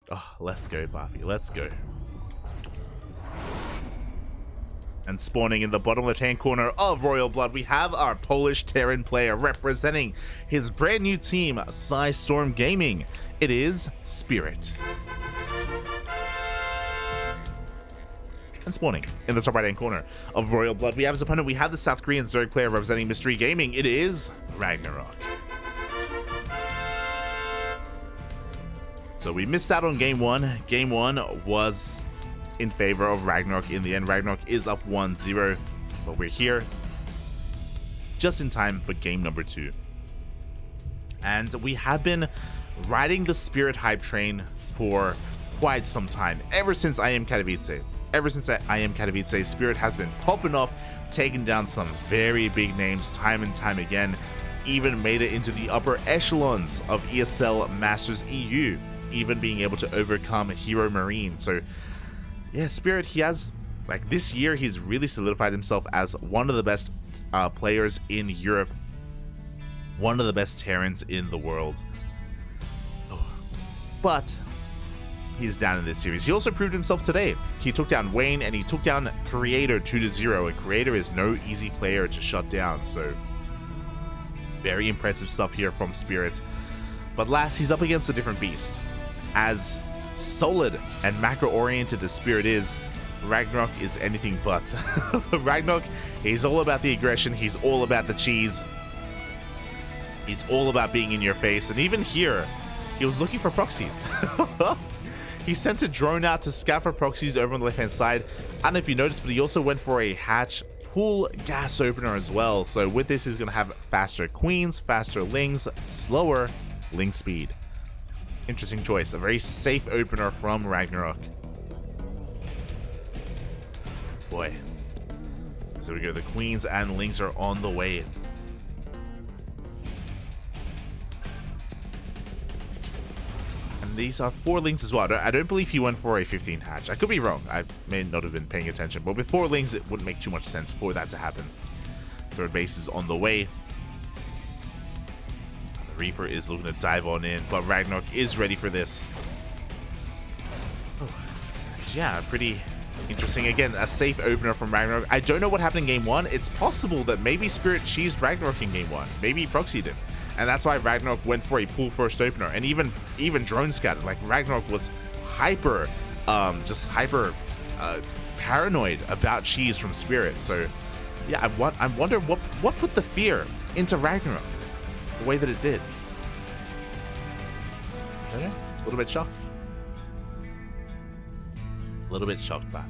Oh, let's go, Barbie. Let's go. And spawning in the bottom left-hand corner of Royal Blood, we have our Polish Terran player representing his brand new team, Storm Gaming. It is Spirit. And spawning in the top right-hand corner of Royal Blood, we have his opponent. We have the South Korean Zerg player representing Mystery Gaming. It is RagnaroK. So we missed out on game one. Game one was in favor of RagnaroK in the end. RagnaroK is up 1-0, but we're here just in time for game number 2. And we have been riding the Spirit hype train for quite some time, ever since I Am Katowice. Ever since I Am Katowice, Spirit has been popping off, taking down some very big names time and time again, even made it into the upper echelons of ESL Masters EU, even being able to overcome Hero Marine. So yeah, Spirit, he has, like, this year he's really solidified himself as one of the best players in Europe, one of the best Terrans in the world. But he's down in this series. He also proved himself today. He took down Wayne and he took down Creator 2-0, and Creator is no easy player to shut down, so very impressive stuff here from Spirit. But last, he's up against a different beast. As solid and macro-oriented as Spirit is, RagnaroK is anything but. RagnaroK, he's all about the aggression, he's all about the cheese, he's all about being in your face, and even here, he was looking for proxies. He sent a drone out to scout for proxies over on the left-hand side. I don't know if you noticed, but he also went for a hatch pool gas opener as well. So with this, he's going to have faster queens, faster lings, slower ling speed. Interesting choice. A very safe opener from RagnaroK. Boy. So we go. The queens and lings are on the way. And these are 4 lings as well. I don't believe he went for a 15 hatch. I could be wrong. I may not have been paying attention. But with 4 lings, it wouldn't make too much sense for that to happen. Third base is on the way. Reaper is looking to dive on in, but RagnaroK is ready for this. Oh, yeah, pretty interesting. Again, a safe opener from RagnaroK. I don't know what happened in game 1. It's possible that maybe Spirit cheesed RagnaroK in game 1. Maybe he proxied him. And that's why RagnaroK went for a pool first opener. And even drone scouted. Like, RagnaroK was hyper paranoid about cheese from Spirit. So yeah, I wonder what put the fear into RagnaroK the way that it did. I don't know. A little bit shocked. A little bit shocked, but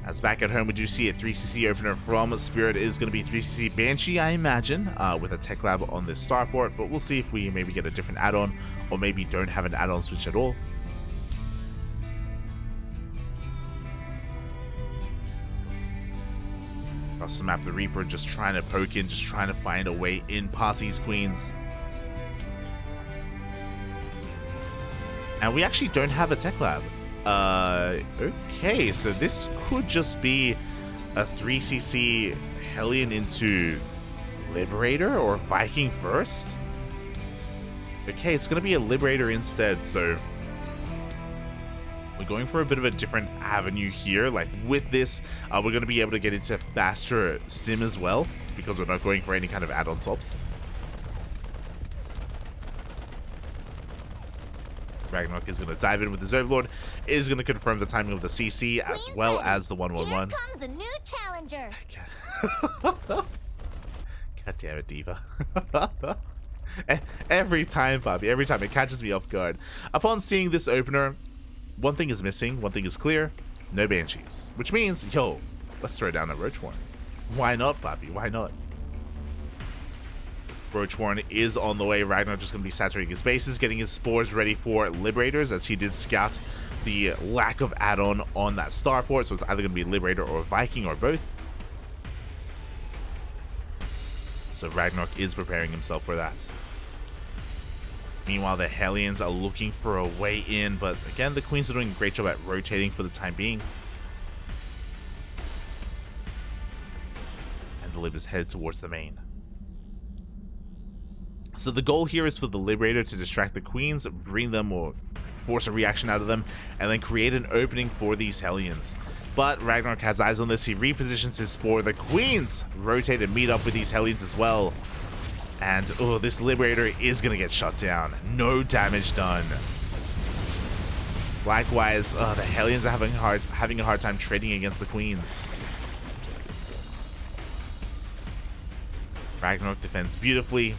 as back at home, we do see a 3cc opener from Spirit is going to be 3cc Banshee, I imagine, with a tech lab on this starport, but we'll see if we maybe get a different add-on, or maybe don't have an add-on switch at all. Across the map, the Reaper just trying to poke in, just trying to find a way in past these queens. And we actually don't have a tech lab. Okay, so this could just be a 3cc Hellion into Liberator or Viking first. Okay, it's going to be a Liberator instead, so we're going for a bit of a different avenue here. Like, with this, we're going to be able to get into faster stim as well, because we're not going for any kind of add-on swaps. RagnaroK is going to dive in with his Overlord, is going to confirm the timing of the CC as well as the 111. Here comes a new challenger. God damn it, Diva. Every time, Bobby, every time it catches me off guard. Upon seeing this opener, one thing is missing, one thing is clear: no Banshees. Which means, yo, let's throw down a Roach Warren. Why not, Bobby? Why not? Roach Warren is on the way. RagnaroK just going to be saturating his bases, getting his spores ready for Liberators, as he did scout the lack of add-on on that starport. So it's either going to be Liberator or Viking or both. So RagnaroK is preparing himself for that. Meanwhile, the Hellions are looking for a way in, but again, the Queens are doing a great job at rotating for the time being. And the Libs head towards the main. So the goal here is for the Liberator to distract the Queens, bring them or force a reaction out of them, and then create an opening for these Hellions. But RagnaroK has eyes on this. He repositions his Spore. The Queens rotate and meet up with these Hellions as well. And oh, this Liberator is going to get shut down. No damage done. Likewise, the Hellions are having a hard time trading against the Queens. RagnaroK defends beautifully.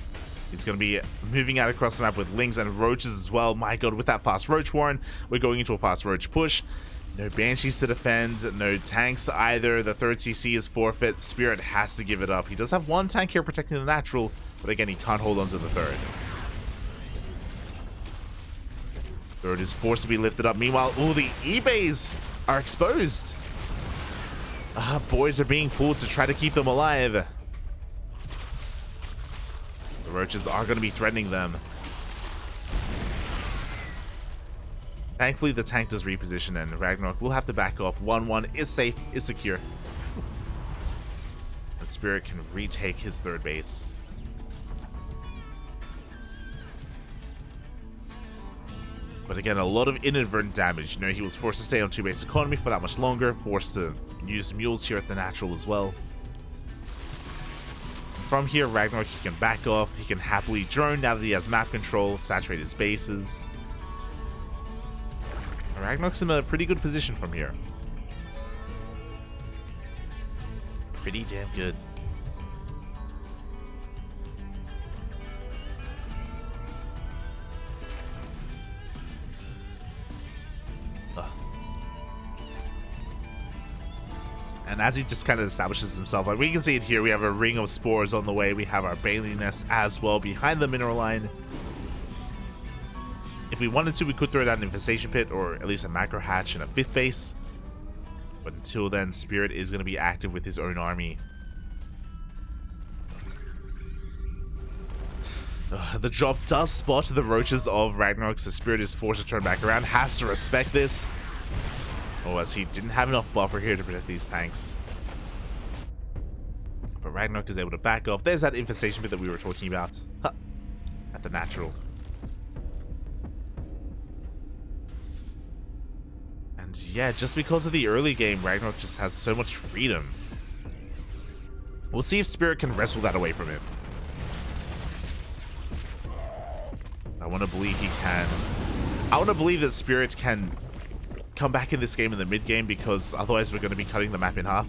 He's going to be moving out across the map with Lings and Roaches as well. My god, with that fast Roach Warren, we're going into a fast Roach push. No Banshees to defend, no tanks either. The third CC is forfeit. Spirit has to give it up. He does have one tank here protecting the natural, but again, he can't hold on to the third. Third is forced to be lifted up. Meanwhile, oh, the eBays are exposed. Boys are being pulled to try to keep them alive. The Roaches are going to be threatening them. Thankfully, the tank does reposition, and RagnaroK will have to back off. 1-1 is safe, is secure. And Spirit can retake his third base. But again, a lot of inadvertent damage. You know, he was forced to stay on 2-base economy for that much longer, forced to use mules here at the natural as well. From here, RagnaroK, he can back off. He can happily drone now that he has map control, saturate his bases. RagnaroK's in a pretty good position from here. Pretty damn good. And as he just kind of establishes himself, like we can see it here, we have a ring of spores on the way. We have our Bailey nest as well behind the mineral line. If we wanted to, we could throw down an infestation pit or at least a macro hatch and a 5th base. But until then, Spirit is going to be active with his own army. The drop does spot the Roaches of RagnaroK, so Spirit is forced to turn back around. Has to respect this. Oh, as he didn't have enough buffer here to protect these tanks. But RagnaroK is able to back off. There's that infestation pit that we were talking about. Huh. At the natural. And yeah, just because of the early game, RagnaroK just has so much freedom. We'll see if Spirit can wrestle that away from him. I want to believe he can. I want to believe that Spirit can come back in this game in the mid game, because otherwise we're going to be cutting the map in half.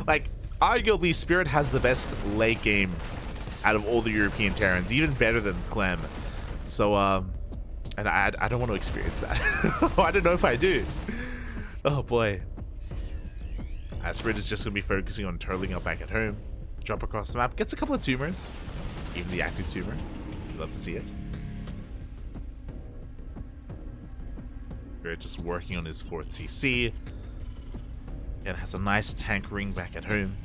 Like, arguably Spirit has the best late game out of all the European Terrans, even better than Clem. So and I don't want to experience that. I don't know if I do. Oh boy. Spirit is just going to be focusing on turtling up back at home. Jump across the map, gets a couple of tumors, even the active tumor. Love to see it. Just working on his 4th CC, and has a nice tank ring back at home.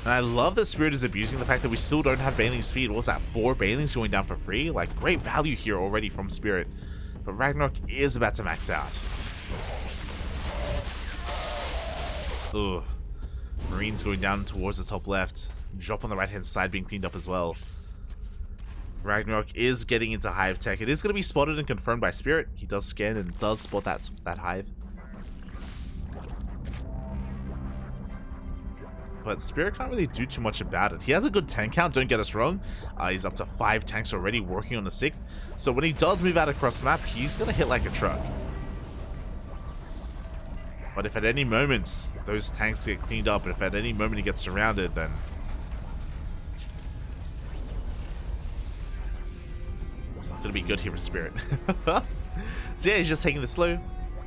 And I love that Spirit is abusing the fact that we still don't have Bailing speed. What's that, 4 Bailings going down for free? Like, great value here already from Spirit. But RagnaroK is about to max out. Ugh. Marines going down towards the top left. Drop on the right hand side being cleaned up as well. RagnaroK is getting into Hive tech. It is going to be spotted and confirmed by Spirit. He does scan and does spot that Hive. But Spirit can't really do too much about it. He has a good tank count, don't get us wrong. He's up to 5 tanks already, working on the 6th. So when he does move out across the map, he's going to hit like a truck. But if at any moment those tanks get cleaned up, and if at any moment he gets surrounded, then it's not going to be good here for Spirit. So yeah, he's just taking this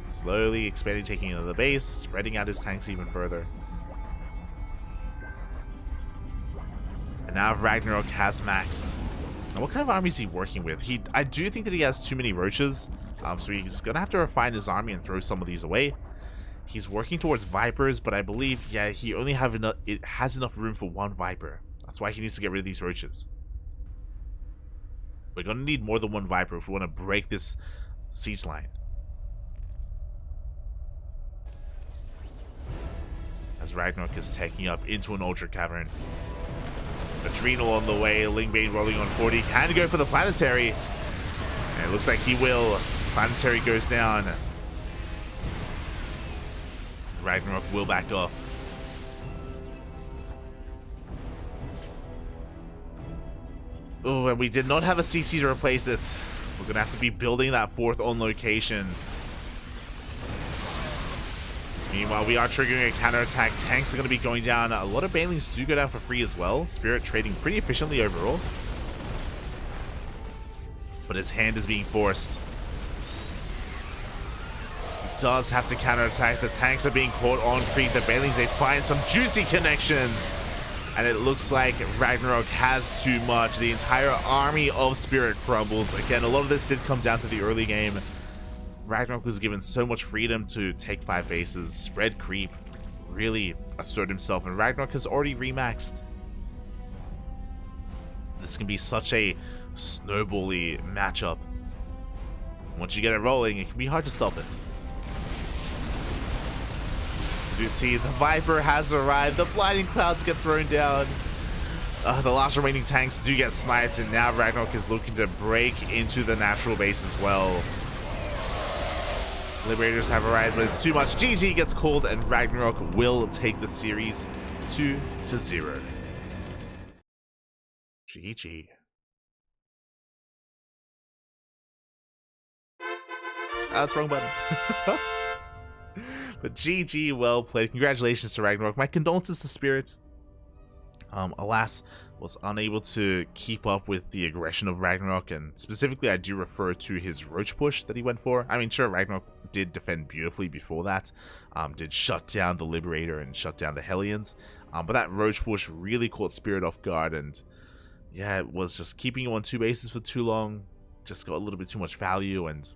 slowly expanding, taking into the base, spreading out his tanks even further. And now RagnaroK has maxed. Now, what kind of army is he working with? I do think that he has too many Roaches, so he's going to have to refine his army and throw some of these away. He's working towards Vipers, but I believe, yeah, he only has enough room for 1 Viper. That's why he needs to get rid of these Roaches. We're going to need more than 1 Viper if we want to break this siege line. as RagnaroK is taking up into an Ultra Cavern. Adrenal on the way, Lingbane rolling on 40, can go for the Planetary. And it looks like he will. Planetary goes down. RagnaroK will back off. Oh, and we did not have a CC to replace it. We're going to have to be building that fourth on location. Meanwhile, we are triggering a counterattack. Tanks are going to be going down. A lot of Banelings do go down for free as well. Spirit trading pretty efficiently overall. But his hand is being forced. He does have to counterattack. The tanks are being caught on creep. The Banelings, they find some juicy connections. And it looks like RagnaroK has too much. The entire army of Spirit crumbles. Again, a lot of this did come down to the early game. RagnaroK was given so much freedom to take 5 bases, spread creep, really assert himself, and RagnaroK has already remaxed. This can be such a snowbally matchup. Once you get it rolling, it can be hard to stop it. So you see the Viper has arrived, the Blinding Clouds get thrown down. The last remaining tanks do get sniped, and now RagnaroK is looking to break into the natural base as well. Liberators have arrived, but it's too much. GG gets called, and RagnaroK will take the series 2-0. GG. That's wrong button. But GG, well played. Congratulations to RagnaroK. My condolences to Spirit. Alas, was unable to keep up with the aggression of RagnaroK, and specifically I do refer to his roach push that he went for. I mean, sure, RagnaroK did defend beautifully before that, did shut down the Liberator and shut down the Hellions, but that roach push really caught Spirit off guard, and yeah, it was just keeping him on 2 bases for too long, just got a little bit too much value, and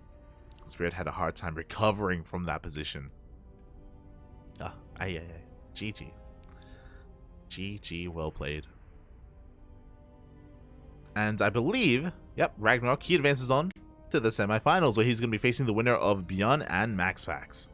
Spirit had a hard time recovering from that position. GG. GG, well played. And I believe, yep, RagnaroK, he advances on to the semifinals, where he's going to be facing the winner of Beyond and Max Packs.